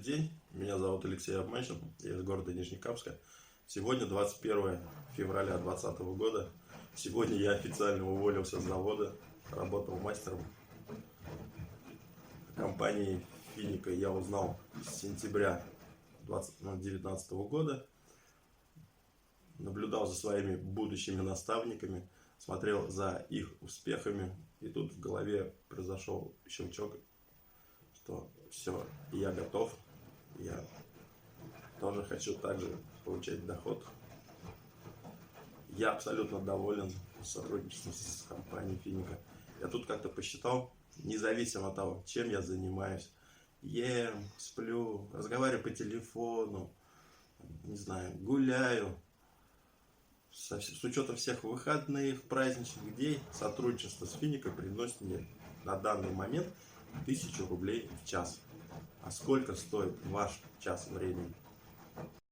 день, меня зовут Алексей Обманщин, я из города Нижнекамска. Сегодня 21 февраля 2020 года. Сегодня я официально уволился с завода, работал мастером компании Финика. Я узнал с сентября 2019 года, наблюдал за своими будущими наставниками, смотрел за их успехами, и тут в голове произошел щелчок, что все, я готов, я тоже хочу также получать доход. Я абсолютно доволен сотрудничеством с компанией Финика. Я тут как-то посчитал, независимо от того, чем я занимаюсь, ем, сплю, разговариваю по телефону, не знаю, гуляю, с учетом всех выходных, праздничных дней, сотрудничество с Финикой приносит мне на данный момент 1000 рублей в час. А сколько стоит ваш час времени?